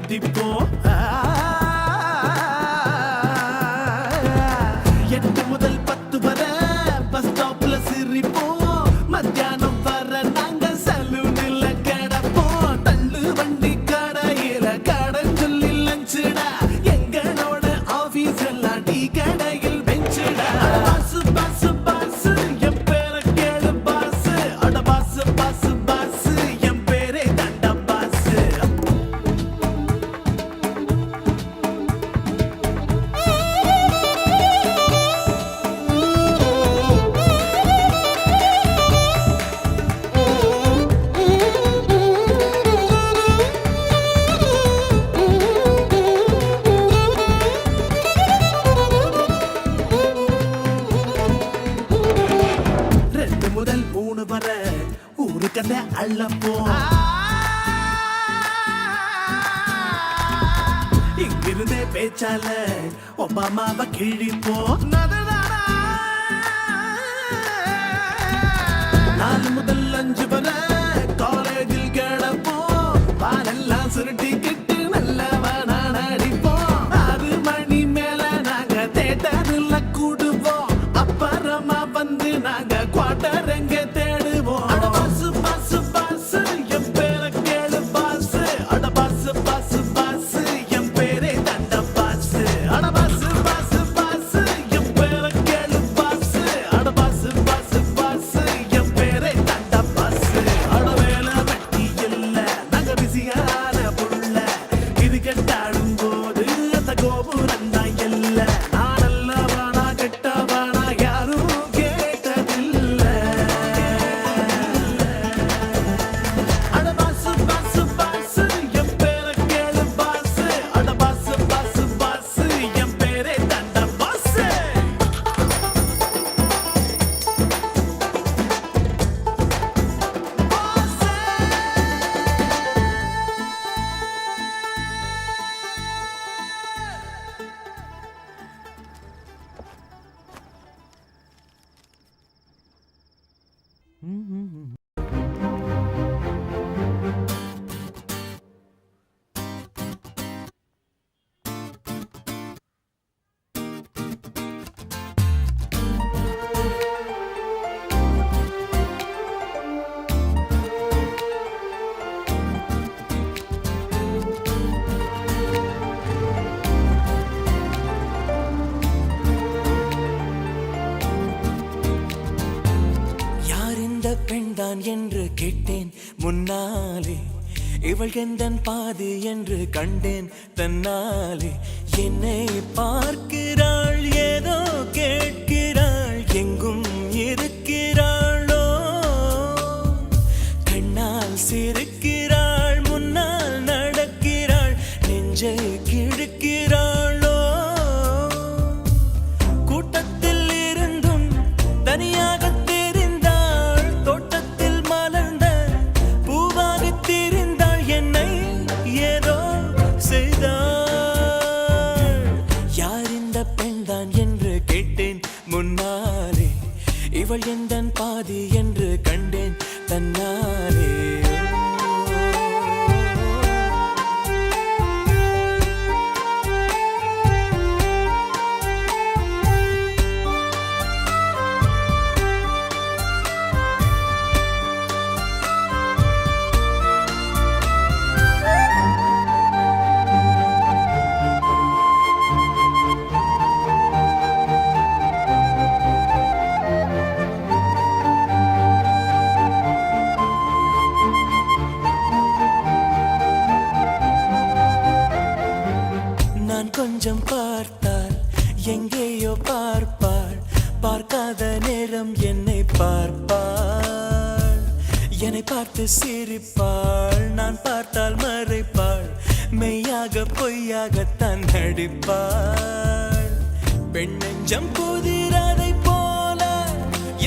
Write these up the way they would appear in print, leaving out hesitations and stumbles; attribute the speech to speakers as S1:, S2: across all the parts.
S1: குதிப்போம் 8 முதல் 10 வரை பஸ் ஸ்டாப்ல சிரிப்போம் மத்தியானம் வர நாங்க சலூனில் கிடப்போம் தள்ளு வண்டி கடையில கடன் சொல்லி லஞ்சுடா எங்களோட ஆபீஸ் எல்லாம் டீ கடையில் பெஞ்சுடா பாசு பாசு பாசு என் பேரை கேளு பாசு அட பாசு பாசு பாசு என் பேரே தண்டா பாசு ரெண்டு முதல் 3 வரை ஊரு கதை அள்ளப்போம் இங்கிருந்தே பேச்சால ஒபாமாவை கிழிப்போம் 4 முதல் 5 வரை காலேஜில் கிடப்போம் பாலெல்லாம் சுருட்டிக்கிட்டு நல்லவனா நடிப்போம் 6 மணி மேல நாங்க தேட்டர்ல கூடுவோம் அப்புறமா வந்து நாங்க குவார்டர் எங்க தேடுவோம் அட பாசு பாசு பாசு என் பேரை கேளு பாசு அட பாசு பாசு பாசு என் பேரே தண்ட பாசு அட பாசு பாசு பாசு என் பேரை கேளு பாசு அட பாசு பாசு பாசு என் பேரே தண்ட பாசு அட வேலை வெட்டி இல்ல நாங்க பிஸியான புள்ள இது கட்டாடும் போது அந்த கோபுரம் தான் இல்ல நான் நல்லவனா கெட்டவனா யாரும் கேட்டதில்ல அட பாசு பாசு பாசு என் பேரை கேளு பாசு அட பாசு பாசு பாசு என் பேரே தண்ட பாசு
S2: யார் இந்த பெண்தான் என்று கேட்டேன் முன்னாலே இவள் எந்தன் பாதி என்று கண்டேன் தன்னாலே என்னை பார்க்கிறாள் ஏதோ கேட்கிறாள் எங்கும் இருக்கிறாளோ கண்ணால் சிரிக்கிறாள் முன்னால் நடக்கிறாள் நெஞ்சை கிழக்கிறாளோ கூட்டத்தில் இருந்தும் தனியாக தெரிந்தாள் தோட்டத்தில் மலர்ந்த பூவாக தெரிந்தாள் என்னை ஏதோ செய்தாள் யார் இந்த பெண்தான் என்று கேட்டேன் முன்னாலே இவள் எந்தன் பாதி என்று கண்டேன் தன்னாலே நான் கொஞ்சம் பார்த்தால் எங்கேயோ பார்ப்பாள் பார்க்காத நேரம் என்னை பார்ப்பாள் என்னை பார்த்து சிரிப்பாள் நான் பார்த்தால் மறைப்பாள் மெய்யாக பொய்யாகத்தான் நடிப்பாள் பெண் நெஞ்சம் புதிரதை போல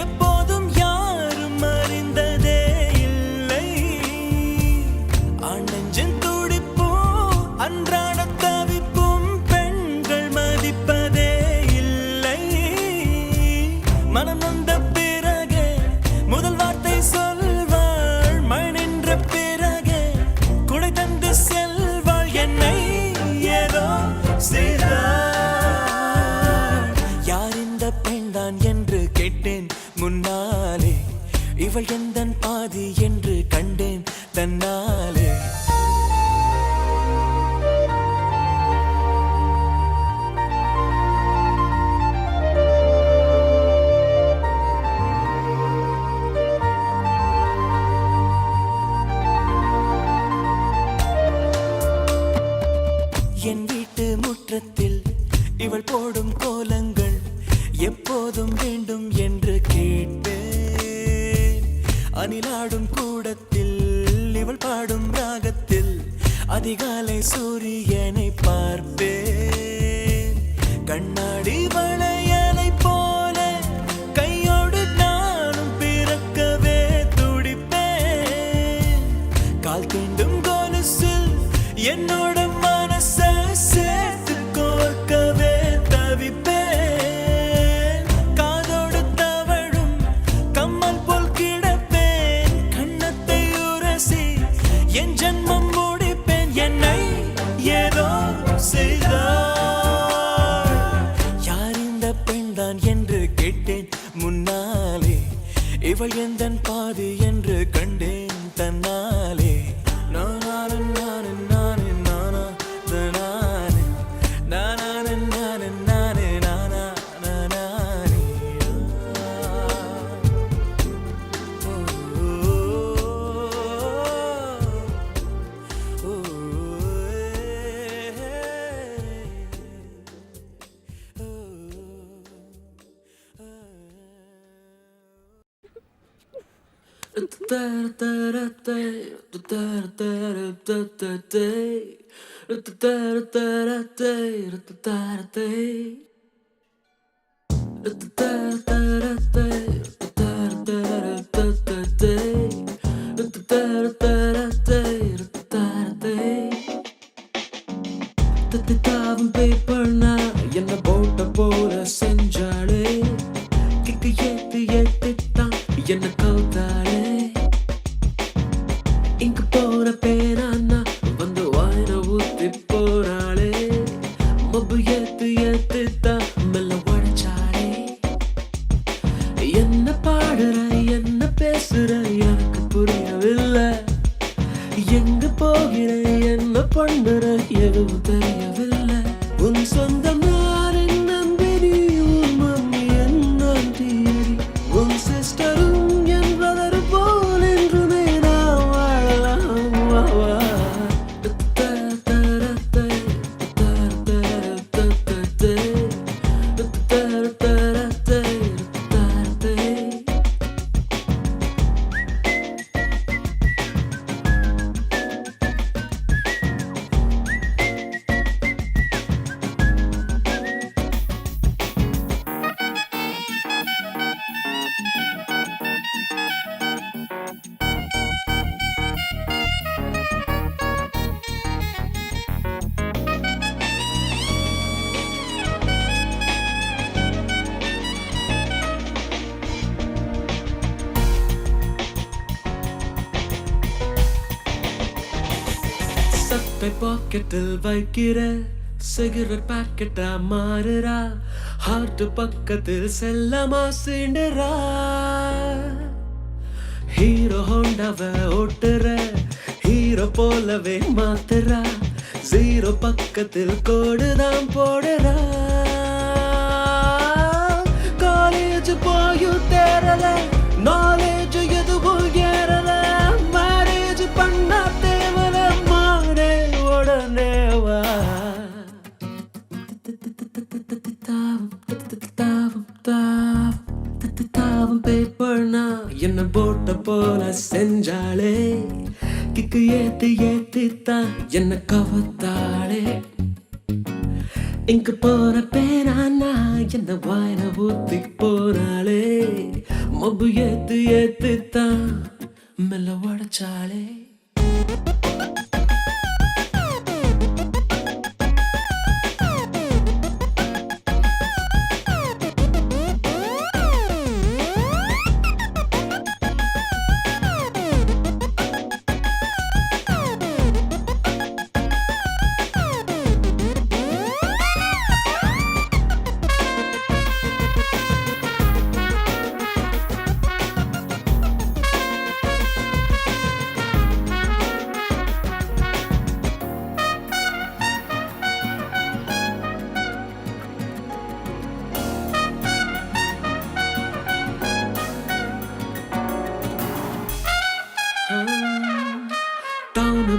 S2: எப்போதும் யாரும் அறிந்ததே இல்லை ஆண் நெஞ்சின் துடிப்போ அன்றாட தவிப்பும் பெண்கள் மதிப்பதே இல்லை மனம் நொந்த பிறகு முதல் வார்த்தை சொல்வாள் மழை நின்ற பிறகு குடை தந்து செல்வாள் என்னை செய்தாள். யார் இந்த பெண்தான் என்று கேட்டேன் முன்னாலே, இவள் எந்தன் பாதி என்று கண்டேன் தன்னாலே. என் வீட்டு முற்றத்தில் இவள் போடும் கோலங்கள் எப்போதும் வேண்டும் என்று கேட்பேன். அணிலாடும் கூடத்தில் இவள் பாடும் ராகத்தில் அதிகாலை சூரியனை பார்ப்பேன். கண்ணாடி வளையலை போல கையோடு நானும் பிறக்கவே துடிப்பேன். கால் தீண்டும் கொலுசில் என்னோட மனசை சேர்த்து கோர்க்கவே தவிப்பேன். காதோடு தவழும் கம்மல் போல் கிடப்பேன். கண்ணத்தை உரசி என் ஜன்மம் முடிப்பேன். என்னை ஏதோ செய்தாள். யார் இந்த பெண்தான் என்று கேட்டேன் முன்னாலே, இவள் எந்தன் பாதி என்று கண்டேன் தன்னாலே. நானே நானே நானே நானா நானே நானே நானே நானே நானா நானே. பேப்பர்னா என்ன போட்ட போல செஞ்சாளே, கிக்கு ஏத்து ஏத்துத்தான் என்ன கவுத்தாளே. இங்கு போற பேரானா வந்து வாயில ஊத்தி போறாளே. மொபு ஏத்து ஏத்துத்தான் மெல்ல உடைச்சாளே. என்ன பாடுற என்ன பேசுற எனக்கு புரியவில்லை. எங்க போகிற என்ன பண்ணுற எதுவும் தெரியவில்லை. உன் சொந்தம் யார் என்ன நம்பினி, உன் மம்மி என்ன ஆண்டியடி, உன் சிஸ்டரும் என் பிரதர் போல் என்றுமே நான் வாழலாம் வா. சட்டை பாக்கெட்டில் வைக்கிற சிகரெட் பாக்கெட்டா மாறுறா. ஹார்ட் பக்கத்தில் செல்லமா சீண்டுறா. ஹீரோ ஹோண்டாவ ஓட்டுற ஹீரோ போலவே மாத்துறா. ஜீரோ பக்கத்தில் கோடுதான் போடுறா. காலேஜ் போயும் தேரல, நாலேஜ் எதுவும் ஏறல. மேரேஜ் பண்ணா தேவல, மாறே உடனே வா. தாவும் பேப்பர்னா என்ன போட்ட போல செஞ்சாளே. கிக்கு ஏத்து ஏத்துத்தான் என்ன கவத்தாளே. இங்கு போற பேரானா என்ன வாயில ஊத்தி போறாளே. மொபு ஏத்து ஏத்துத்தான் மெல்ல உடைச்சாளே.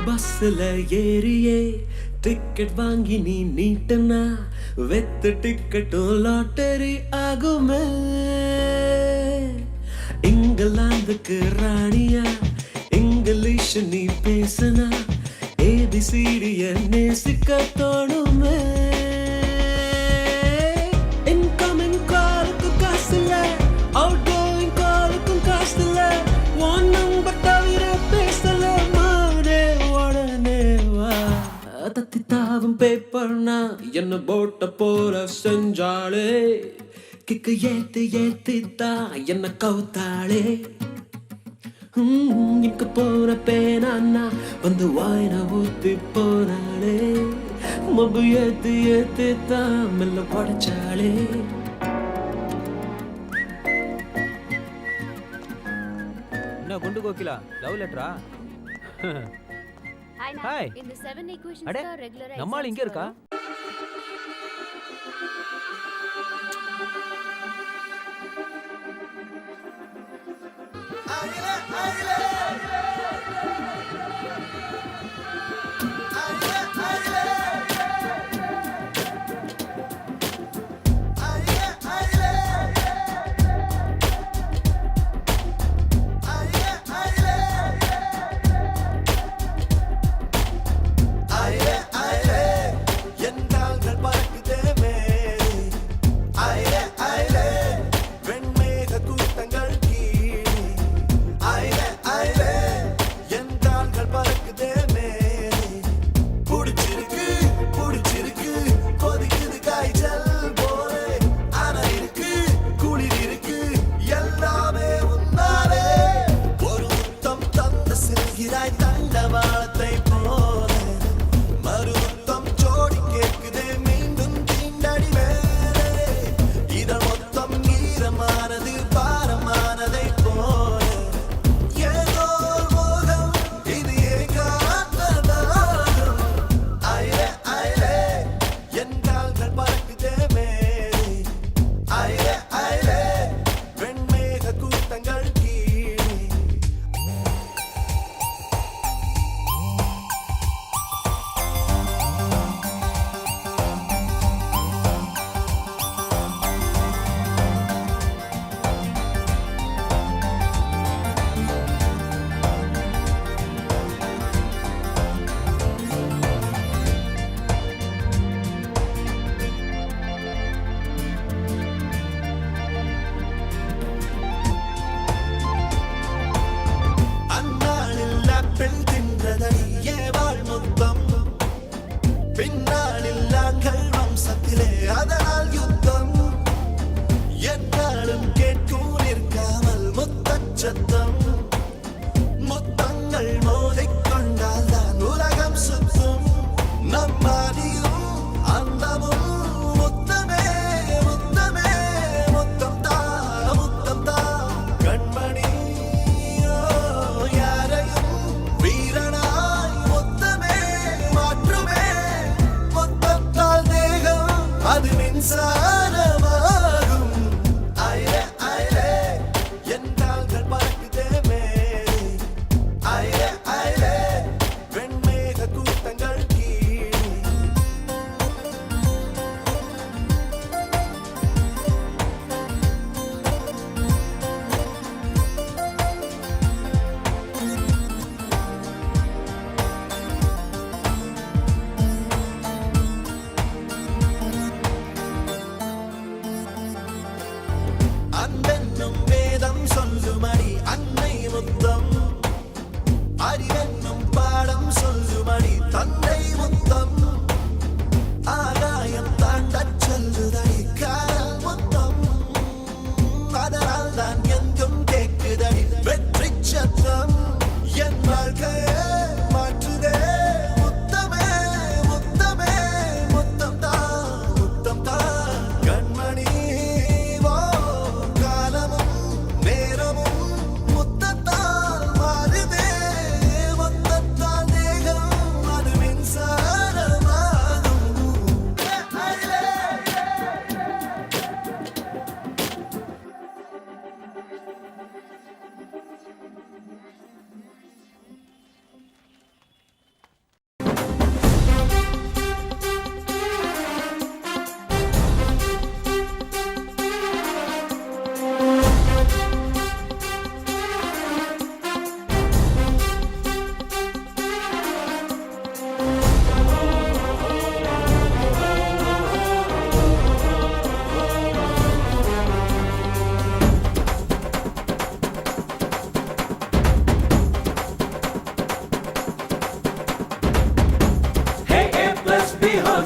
S2: பஸ்ல ஏறியே டிக்கெட் வாங்கி நீ நீட்டுனா வெத்து டிக்கெட்டும் லாட்டரி ஆகுமே. இங்கிலாந்துக்கு ராணியா இங்கிலீஷ் நீ பேசுனா ஏபிசிடிய நேசிக்க தோணுமே. இன்கமிங் காலுக்கு காசு இல்ல, அவுட் கோயிங் காலுக்கும் காசு இல்ல, ஒன் நம்பர் தவிர பேசல மாடே உடனே வா. தத்தி தாவும் பேப்பர்னா என்ன போட்ட போல செஞ்சாளே, கிக்கு ஏத்து ஏத்தித்தான் என்ன கவுத்தாளே. இங்க போற பேனா வந்து வாயின ஊத்தி போனாளே, மபு ஏத்து ஏத்தித்தான் மெல்ல படைச்சாளே.
S3: என்ன குண்டு கோகிலா லவ் லெட்டரா? ஹாய்.
S4: இந்த 7 equations
S3: அடே
S4: தான் ரெகுலரா
S3: நம்மால் இங்க இருக்கா?
S1: என்றால்கள் பறக்குதே மேலே, அயலே அயலே வெண்மேக கூட்டங்கள் கீழே, அயலே அயலே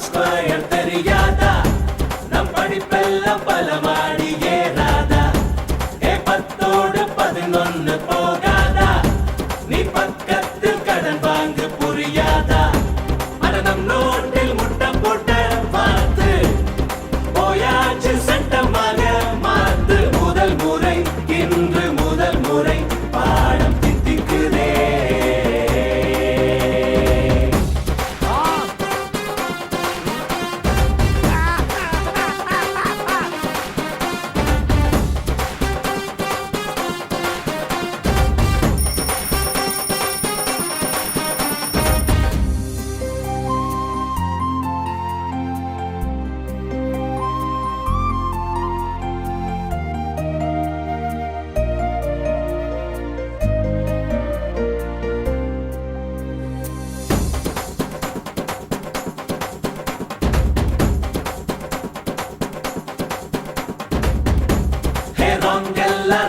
S2: ஸ்கொயர் தெரியாதா நம் படிப்பெல்லாம் பல மாடி ஏறாதா ஏ 10 போகாதா நீ பக்கத்தில் கடன் வாங்கு புரியாதா அட நம் நோட்டில் முட்டை போட்ட பார்த்து போயாச்சு சட்டமாக மாத்து முதல் முறை இன்று முதல் முறை பாடம் தித்திக்குதே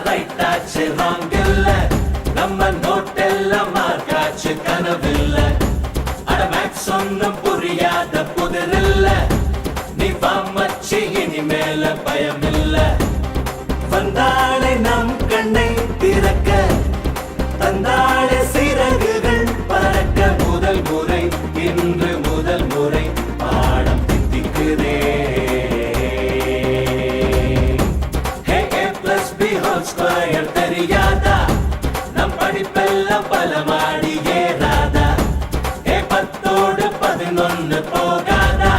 S2: ரைட்டாச்சு ராங் இல்ல நம்ம நோட்டெல்லாம் மார்க்காச்சு கனவில்ல அட மேக்ஸ் ஒன்னும் புரியாத புதிரில்ல நீ வாமச்சி இனிமேல பயமில்ல வந்தாளே நம் கண்ணை திறக்க தந்தாளே சிறகுகள் பறக்க முதல் முறை இன்று முதல் முறை பாடம் தித்திக்குதே ஸ்கொயர் தெரியாதா நம் படிப்பெல்லாம் பல மாடி ஏறாதா ஏ 10 போகாதா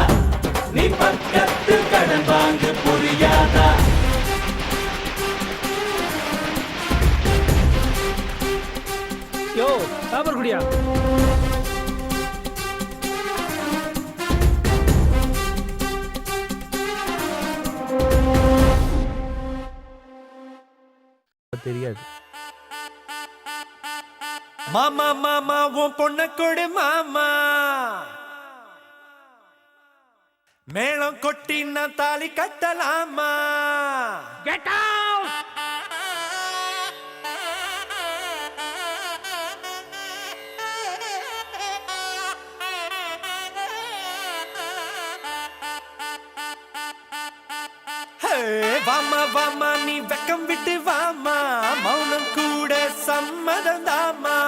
S2: நீ பக்கத்தில் கடன் வாங்கு புரியாதா
S3: யோ பேப்பர் குடியா தெரியாது
S1: மாமா மாமா உன் பொண்ண கொடு மாமா மேளம் கொட்டி நான் தாலி கட்டலாமா
S3: கெட் அவுட்
S1: வாமா வாமா நீ வெக்கம் விட்டு வாமா மௌனம் கூட சம்மதம் தாமா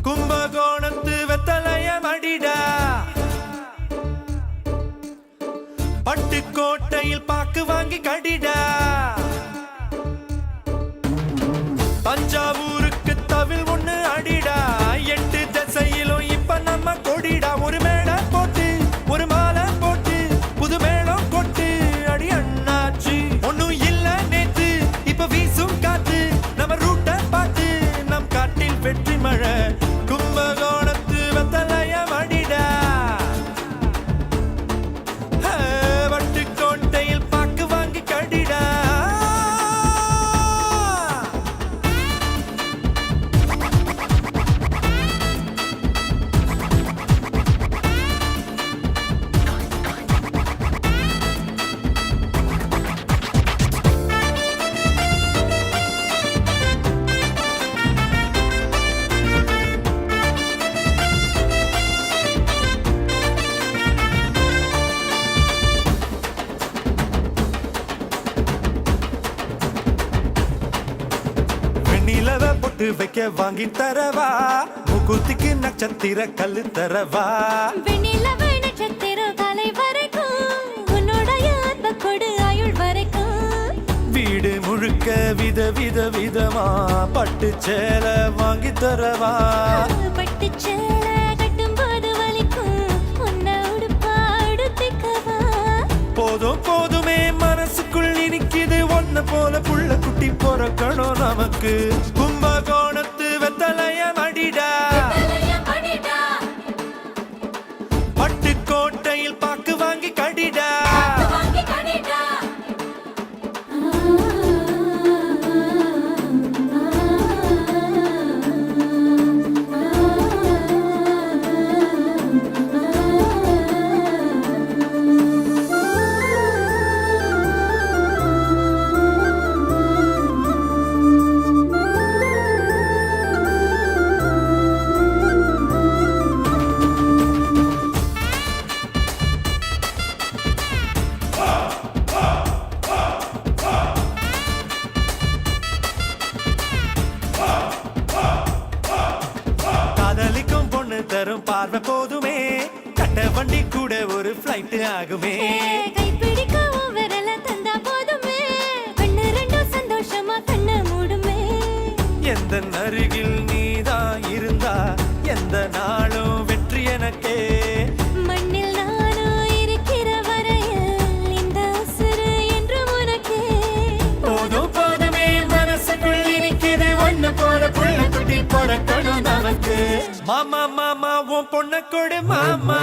S1: கும்பகோணத்து வெத்தலைய மடிடா பட்டுக்கோட்டையில் பாக்கு வாங்கி கடிடா தஞ்சாவூருக்கு தவில் ஒண்ணு அடிடா 8 திசையிலும் இப்ப நம்ம கொடிடா ஒரு மேடை போட்டு ஒரு மாலை போட்டு புது மேளம் கொட்டு அடி அண்ணாச்சி ஒண்ணும் இல்ல நேத்து இப்ப வீசும் காத்து நம்ம ரூட்ட பார்த்து நம் காட்டில் வெற்றி மழை கும்பகோணத்து வெத்தலைய மடிடா பொட்டு வைக்க வாங்கி தரவா முகுத்திக்கு நட்சத்திர கல்லு தரவா
S4: வெண்ணிலவை நட்சத்திர காலை வரைக்கும் உன்னுடைய அன்ப கொடு ஆயுள் வரைக்கும்
S1: வீடு முழுக்க வித வித விதமா பட்டு சேலை வாங்கி தரவா
S4: பட்டு சேலை கட்டும் போது வலிக்கும் உன்னை உடுப்பா உடுத்திக்கவா
S1: போதும் போதுமே மனசுக்குள் இனிக்குது ஒன்ன போல புள்ள குட்டி பொறக்கணும் நமக்கு கும்பகோணத்து வெத்தலைய மடிடா பட்டுக்கோட்டையில் பாக்கு வாங்கி கடிடா பொண்ணு தரும் பார்வை போதுமே கட்ட வண்டி கூட ஒரு ஃப்ளைட் ஆகுமே
S4: கைப்பிடிக்க விரல தந்தா போதுமே கண்ணு ரெண்டும் சந்தோஷமா கண்ண மூடுமே
S1: எந்த அருகில் நீதான் இருந்தா எந்த நாளும் வெற்றி எனக்கே
S4: மண்ணில் நானும் இருக்கிற வரையில் இந்த உசுறு என்று உனக்கே
S1: போதும் போதுமே மனசுக்குள் இருக்கிறது ஒண்ணு போல புள்ள குட்டி பிறக்கணும் நமக்கு மாமா மாமா உன் பொண்ணு கொடு மாமா